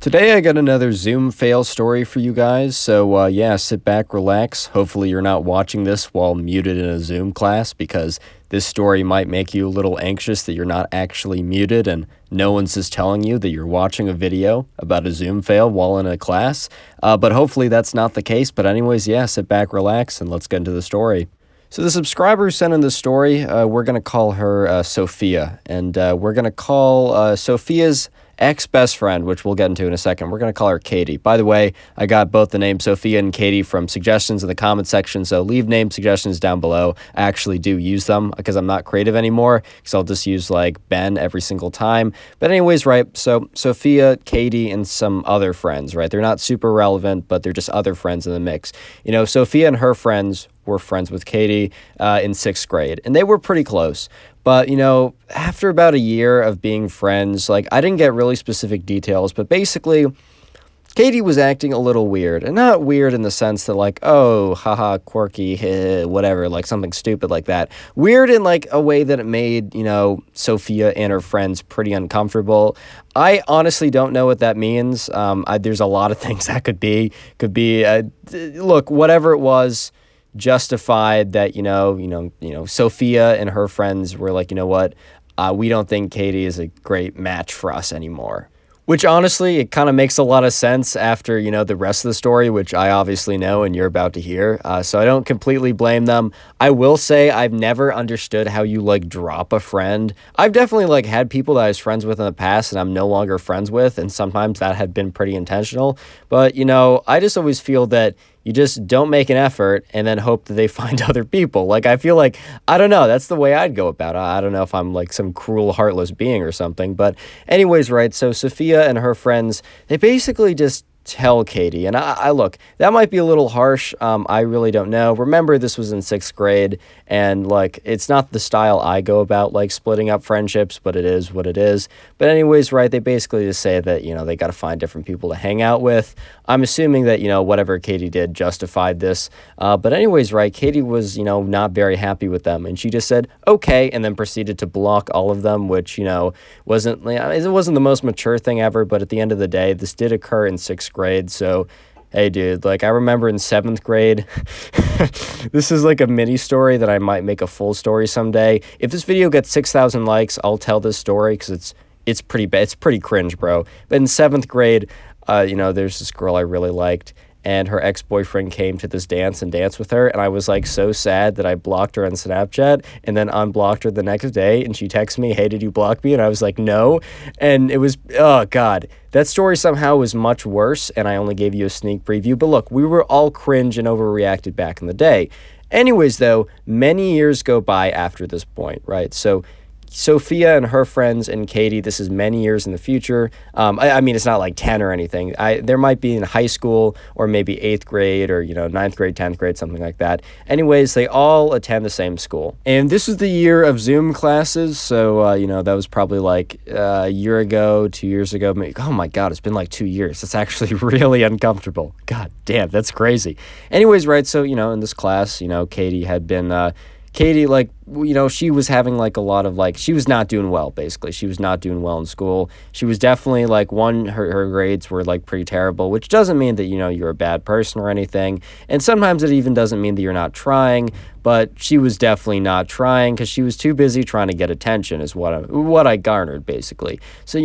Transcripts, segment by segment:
Today I got another Zoom fail story for you guys, so yeah, sit back, relax. Hopefully you're not watching this while muted in a Zoom class because this story might make you a little anxious that you're not actually muted and no one's just telling you that you're watching a video about a Zoom fail while in a class. But hopefully that's not the case. But anyways, yeah, sit back, relax, and let's get into the story. So the subscriber who sent in the story, we're going to call her Sophia, and we're going to call Sophia's ex-best friend, which we'll get into in a second. We're going to call her Katie. By the way, I got both the names Sophia and Katie from suggestions in the comment section, so leave name suggestions down below. I actually do use them because I'm not creative anymore, because I'll just use like Ben every single time. But anyways, right, so Sophia, Katie, and some other friends, right? They're not super relevant, but they're just other friends in the mix. You know, Sophia and her friends were friends with Katie in 6th grade, and they were pretty close. But, you know, after about a year of being friends, like, I didn't get really specific details, but basically, Katie was acting a little weird. And not weird in the sense that, like, oh, haha, quirky, whatever, like something stupid like that. Weird in, like, a way that it made, you know, Sophia and her friends pretty uncomfortable. I honestly don't know what that means. There's a lot of things that could be. Look, whatever it was, justified that, you know, Sophia and her friends were like, you know what, we don't think Katie is a great match for us anymore. Which honestly, it kind of makes a lot of sense after, you know, the rest of the story, which I obviously know and you're about to hear. So I don't completely blame them. I will say I've never understood how you like drop a friend. I've definitely like had people that I was friends with in the past and I'm no longer friends with. And sometimes that had been pretty intentional. But, you know, I just always feel that you just don't make an effort and then hope that they find other people. Like, I feel like, I don't know, that's the way I'd go about it. I don't know if I'm like some cruel, heartless being or something. But anyways, right, so Sophia and her friends, they basically just tell Katie, and I look, that might be a little harsh. I really don't know. Remember, this was in 6th grade, and like, it's not the style I go about, like splitting up friendships, but it is what it is. But anyways, right, they basically just say that, you know, they got to find different people to hang out with. I'm assuming that, you know, whatever Katie did justified this. But anyways, right, Katie was, you know, not very happy with them, and she just said, okay, and then proceeded to block all of them, which, you know, wasn't the most mature thing ever, but at the end of the day, this did occur in 6th grade, so hey dude, like I remember in 7th grade, this is like a mini story that I might make a full story someday. If this video gets 6,000 likes, I'll tell this story because it's pretty bad, it's pretty cringe, bro. But in 7th grade, you know, there's this girl I really liked, and her ex-boyfriend came to this dance and danced with her, and I was like so sad that I blocked her on Snapchat and then unblocked her the next day, and she texted me, hey, did you block me? And I was like, no. And it was, oh god, that story somehow was much worse, and I only gave you a sneak preview. But look, we were all cringe and overreacted back in the day. Anyways, though, many years go by after this point, right? So Sophia and her friends and Katie, this is many years in the future. I mean, it's not like 10 or anything. There might be in high school or maybe 8th grade or, you know, 9th grade, 10th grade, something like that. Anyways, they all attend the same school. And this is the year of Zoom classes. So, you know, that was probably like a year ago, 2 years ago. Maybe, oh my God, it's been like 2 years. That's actually really uncomfortable. God damn, that's crazy. Anyways, right, so, you know, in this class, you know, Katie had been... Katie, like, you know, she was having, like, a lot of, like, she was not doing well, basically. She was not doing well in school. She was definitely, like, her grades were, like, pretty terrible, which doesn't mean that, you know, you're a bad person or anything. And sometimes it even doesn't mean that you're not trying, but she was definitely not trying because she was too busy trying to get attention is what I garnered, basically. So,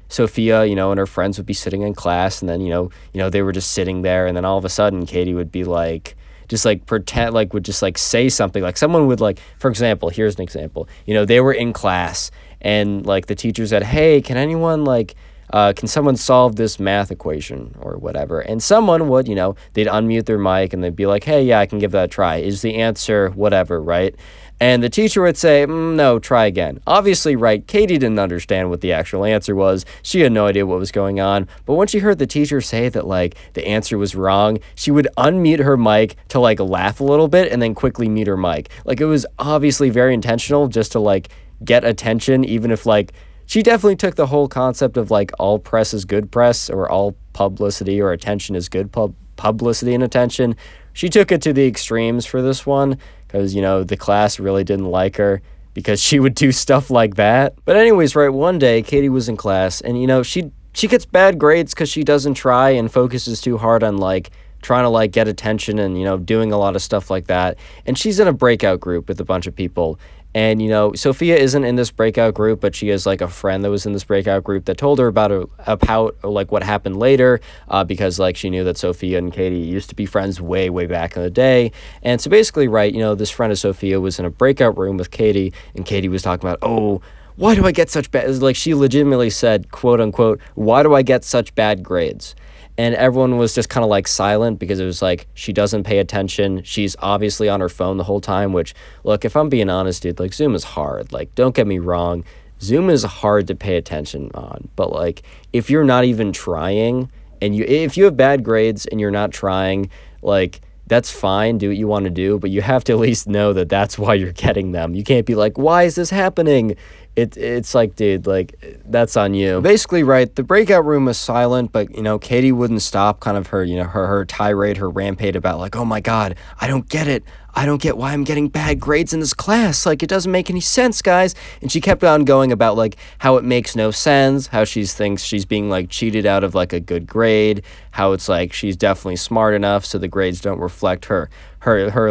Sophia, you know, and her friends would be sitting in class, and then, you know, they were just sitting there, and then all of a sudden, Katie would be, like... just like pretend, like would just like say something, like someone would like, for example, here's an example, you know, they were in class and like the teacher said, hey, can anyone like, can someone solve this math equation or whatever? And someone would, you know, they'd unmute their mic and they'd be like, hey, yeah, I can give that a try. Is the answer whatever, right? And the teacher would say, no, try again. Obviously, right, Katie didn't understand what the actual answer was. She had no idea what was going on. But when she heard the teacher say that, like, the answer was wrong, she would unmute her mic to, like, laugh a little bit and then quickly mute her mic. Like, it was obviously very intentional just to, like, get attention, even if, like, she definitely took the whole concept of, like, all press is good press, or all publicity or attention is good publicity and attention. She took it to the extremes for this one, because, you know, the class really didn't like her because she would do stuff like that. But anyways, right, one day, Katie was in class, and, you know, she she gets bad grades because she doesn't try and focuses too hard on like trying to like get attention and doing a lot of stuff like that. And she's in a breakout group with a bunch of people. And Sophia isn't in this breakout group, but she has like a friend that was in this breakout group that told her about like what happened later, because like she knew that Sophia and Katie used to be friends way back in the day. And so basically, right, this friend of Sophia was in a breakout room with Katie, and Katie was talking about, oh, why do I get such bad, like she legitimately said, quote unquote, why do I get such bad grades? And everyone was just kind of like silent because it was like, she doesn't pay attention. She's obviously on her phone the whole time, which, look, if I'm being honest, dude, like Zoom is hard. Like, don't get me wrong. Zoom is hard to pay attention on. But like, if you're not even trying and if you have bad grades and you're not trying, like, that's fine, do what you want to do, but you have to at least know that that's why you're getting them. You can't be like, why is this happening? It's like, dude, like, that's on you. Basically, right, the breakout room was silent, but, Katie wouldn't stop kind of her, her tirade, her rampage about like, oh my God, I don't get it. I don't get why I'm getting bad grades in this class. Like, it doesn't make any sense, guys. And she kept on going about like how it makes no sense, how she thinks she's being like cheated out of like a good grade, how it's like she's definitely smart enough so the grades don't reflect her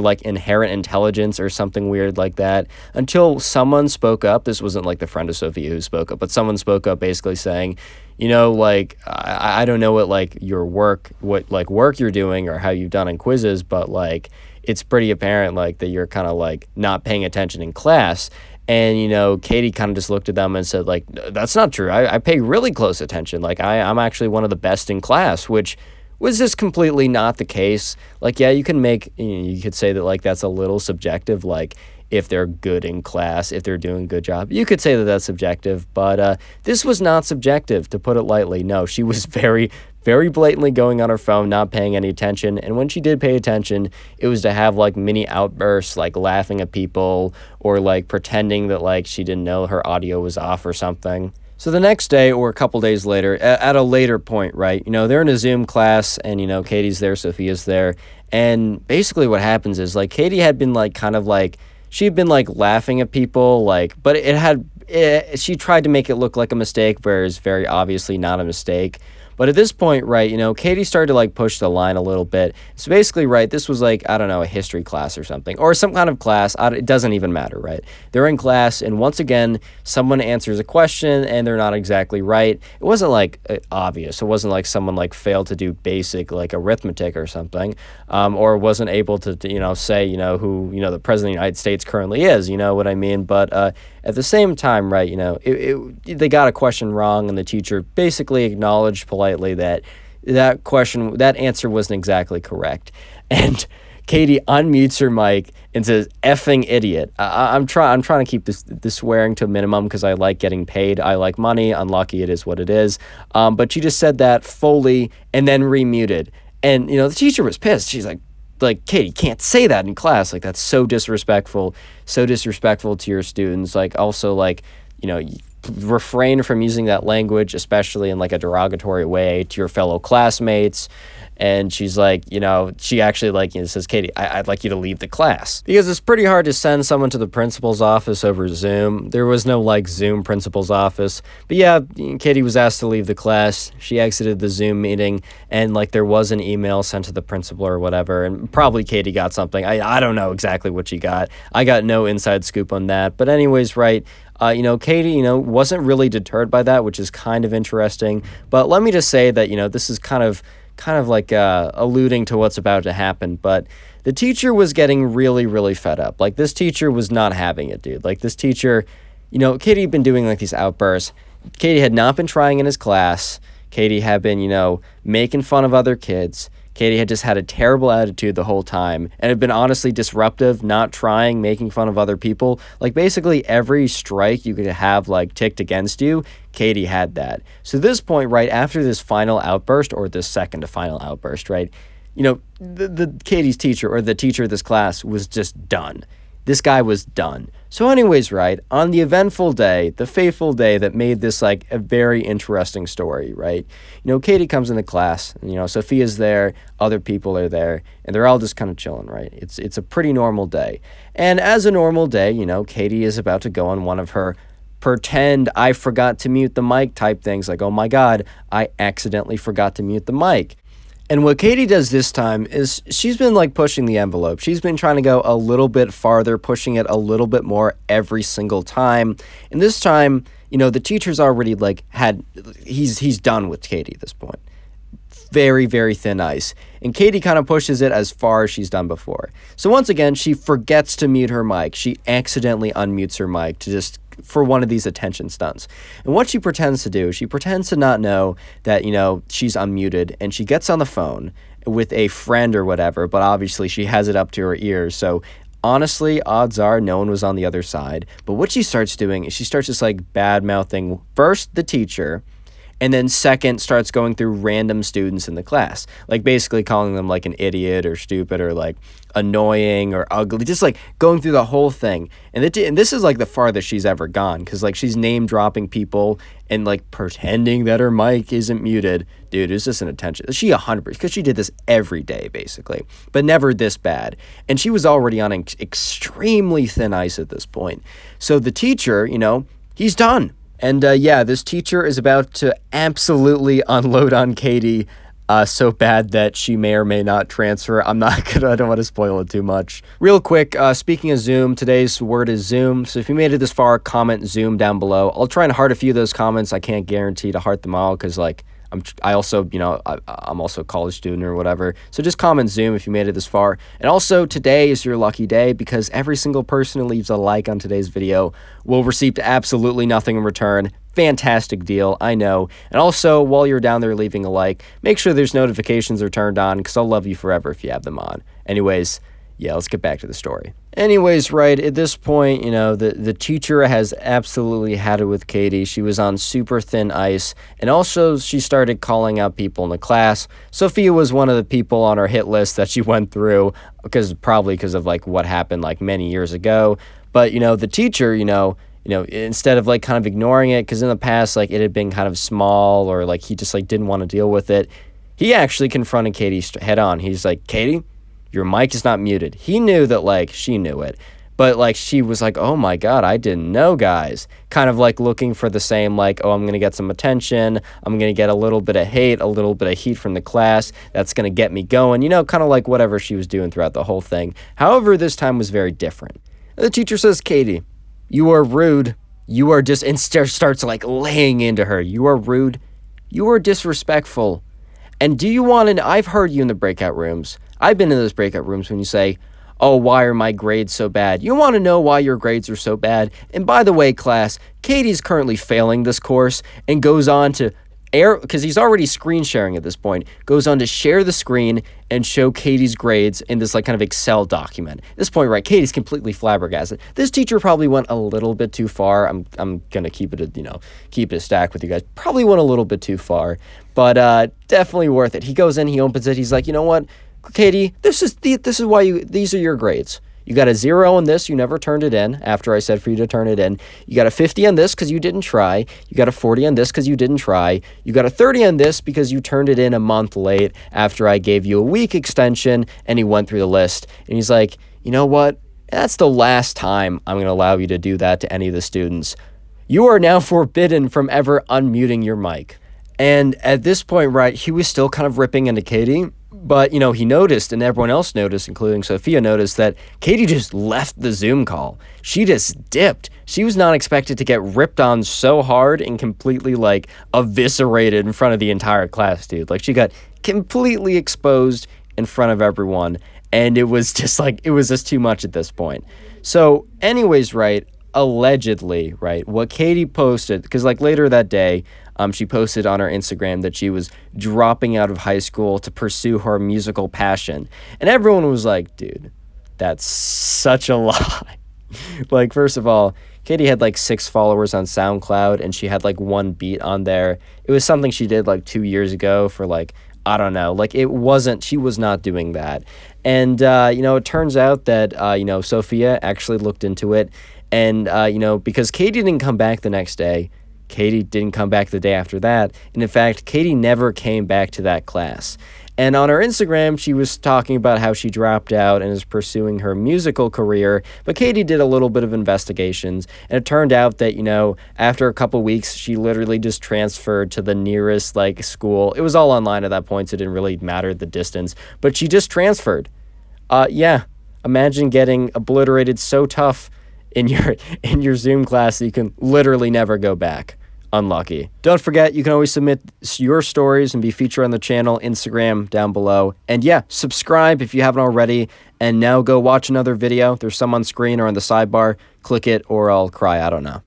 like inherent intelligence or something weird like that, until someone spoke up. This wasn't like the friend of Sophia who spoke up, but someone spoke up basically saying, like, I don't know what like what like work you're doing or how you've done in quizzes, but like it's pretty apparent like that you're kind of like not paying attention in class. And, Katie kind of just looked at them and said, like, that's not true. I pay really close attention. Like, I'm actually one of the best in class, which was just completely not the case. Like, yeah, you could say that, like, that's a little subjective, like, if they're good in class, if they're doing a good job. You could say that that's subjective, but this was not subjective, to put it lightly. No, she was very, very blatantly going on her phone, not paying any attention. And when she did pay attention, it was to have like mini outbursts, like laughing at people or like pretending that like she didn't know her audio was off or something. So the next day or a couple days later, at a later point, right, they're in a Zoom class and, Katie's there, Sophia's there. And basically what happens is like Katie had been like kind of like, she'd been like laughing at people, like, but she tried to make it look like a mistake, whereas very obviously not a mistake. But at this point, right, Katie started to like push the line a little bit. So basically, right, this was like, I don't know, a history class or something, or some kind of class. It doesn't even matter, right? They're in class, and once again, someone answers a question and they're not exactly right. It wasn't like obvious. It wasn't like someone like failed to do basic like arithmetic or something, or wasn't able to say who the president of the United States currently is. You know what I mean? But at the same time, right, they got a question wrong, and the teacher basically acknowledged politely that that answer wasn't exactly correct. And Katie unmutes her mic and says, "Effing idiot." I'm trying to keep this swearing to a minimum because I like getting paid. I like money. Unlucky, it is what it is. But she just said that fully and then remuted. And the teacher was pissed. She's like, Katie, can't say that in class. Like, that's so disrespectful to your students. Like, also, like, refrain from using that language, especially in like a derogatory way to your fellow classmates. And she's like, she actually says, Katie, I'd like you to leave the class, because it's pretty hard to send someone to the principal's office over Zoom. There was no like Zoom principal's office. But yeah, Katie was asked to leave the class. She exited the Zoom meeting, and like there was an email sent to the principal or whatever. And probably Katie got something. I don't know exactly what she got. I got no inside scoop on that. But anyways, right. Katie, wasn't really deterred by that, which is kind of interesting. But let me just say that, this is kind of like alluding to what's about to happen. But the teacher was getting really, really fed up. Like, this teacher was not having it, dude. Like, this teacher, Katie had been doing like these outbursts. Katie had not been trying in his class. Katie had been, making fun of other kids. Katie had just had a terrible attitude the whole time and had been honestly disruptive, not trying, making fun of other people. Like, basically every strike you could have like ticked against you, Katie had that. So this point, right after this final outburst, or this second to final outburst, right, the Katie's teacher, or the teacher of this class, was just done. This guy was done. So anyways, right, on the eventful day, the fateful day that made this like a very interesting story, right? Katie comes into class, and, Sophia's there, other people are there, and they're all just kind of chilling, right? It's a pretty normal day. And as a normal day, Katie is about to go on one of her pretend I forgot to mute the mic type things, like, oh my God, I accidentally forgot to mute the mic. And what Katie does this time is she's been like pushing the envelope. She's been trying to go a little bit farther, pushing it a little bit more every single time. And this time, the teacher's already like he's done with Katie at this point. Very, very thin ice. And Katie kind of pushes it as far as she's done before. So once again, she forgets to mute her mic. She accidentally unmutes her mic for one of these attention stunts. And what she pretends to do, she pretends to not know that, she's unmuted, and she gets on the phone with a friend or whatever, but obviously she has it up to her ears. So honestly, odds are no one was on the other side. But what she starts doing is she starts just like bad-mouthing first the teacher, and then second starts going through random students in the class, like basically calling them like an idiot or stupid or like annoying or ugly, just like going through the whole thing. And this is like the farthest she's ever gone, because like she's name dropping people and like pretending that her mic isn't muted. Dude, it's just an attention. She 100%, because she did this every day basically, but never this bad. And she was already on extremely thin ice at this point. So the teacher, he's done. And this teacher is about to absolutely unload on Katie so bad that she may or may not transfer. I don't want to spoil it too much. Real quick, speaking of Zoom, today's word is Zoom. So if you made it this far, comment Zoom down below. I'll try and heart a few of those comments. I can't guarantee to heart them all because I'm also a college student or whatever. So just comment Zoom if you made it this far. And also, today is your lucky day, because every single person who leaves a like on today's video will receive absolutely nothing in return. Fantastic deal, I know. And also, while you're down there leaving a like, make sure there's notifications are turned on, because I'll love you forever if you have them on. Anyways, yeah, let's get back to the story. Anyways, right, at this point, the teacher has absolutely had it with Katie. She was on super thin ice, and also she started calling out people in the class. Sophia was one of the people on her hit list that she went through, probably because of like what happened like many years ago. But, the teacher, instead of like kind of ignoring it, because in the past, like it had been kind of small, or like he just like didn't want to deal with it, he actually confronted Katie head on. He's like, Katie, your mic is not muted. He knew that, like, she knew it. But, like, she was like, oh, my God, I didn't know, guys. Kind of, like, looking for the same, like, oh, I'm going to get some attention. I'm going to get a little bit of hate, a little bit of heat from the class. That's going to get me going. Kind of like whatever she was doing throughout the whole thing. However, this time was very different. The teacher says, Katie, you are rude. You are and starts, like, laying into her. You are rude. You are disrespectful. And do you want to... I've heard you in the breakout rooms. I've been in those breakout rooms when you say, oh, why are my grades so bad? You want to know why your grades are so bad? And by the way, class, Katie's currently failing this course and goes on to because he's already screen sharing at this point, goes on to share the screen and show Katie's grades in this like kind of Excel document. At this point, right, Katie's completely flabbergasted. This teacher probably went a little bit too far. I'm gonna keep it a stack with you guys. Probably went a little bit too far, but definitely worth it. He goes in, he opens it, he's like, you know what, Katie, this is why these are your grades. You got a 0 on this, you never turned it in after I said for you to turn it in. You got a 50 on this because you didn't try. You got a 40 on this because you didn't try. You got a 30 on this because you turned it in a month late after I gave you a week extension. And he went through the list. And he's like, you know what? That's the last time I'm going to allow you to do that to any of the students. You are now forbidden from ever unmuting your mic. And at this point, right, he was still kind of ripping into Katie. But, he noticed, and everyone else noticed, including Sophia, noticed that Katie just left the Zoom call. She just dipped. She was not expected to get ripped on so hard and completely, like, eviscerated in front of the entire class, dude. Like, she got completely exposed in front of everyone, and it was just too much at this point. So, anyways, right, allegedly, right, what Katie posted, because, like, later that day, she posted on her Instagram that she was dropping out of high school to pursue her musical passion. And everyone was like, dude, that's such a lie. Like, first of all, Katie had like 6 followers on SoundCloud, and she had like 1 beat on there. It was something she did like 2 years ago for like, I don't know, like she was not doing that. And, it turns out that, Sophia actually looked into it. And, because Katie didn't come back the next day, Katie didn't come back the day after that. And in fact, Katie never came back to that class. And on her Instagram, she was talking about how she dropped out and is pursuing her musical career. But Katie did a little bit of investigations, and it turned out that, after a couple weeks, she literally just transferred to the nearest, school. It was all online at that point, so it didn't really matter the distance. But she just transferred. Yeah, imagine getting obliterated so tough in your Zoom class that you can literally never go back. Unlucky. Don't forget, you can always submit your stories and be featured on the channel, Instagram down below. And yeah, subscribe if you haven't already. And now go watch another video. There's some on screen or on the sidebar. Click it or I'll cry. I don't know.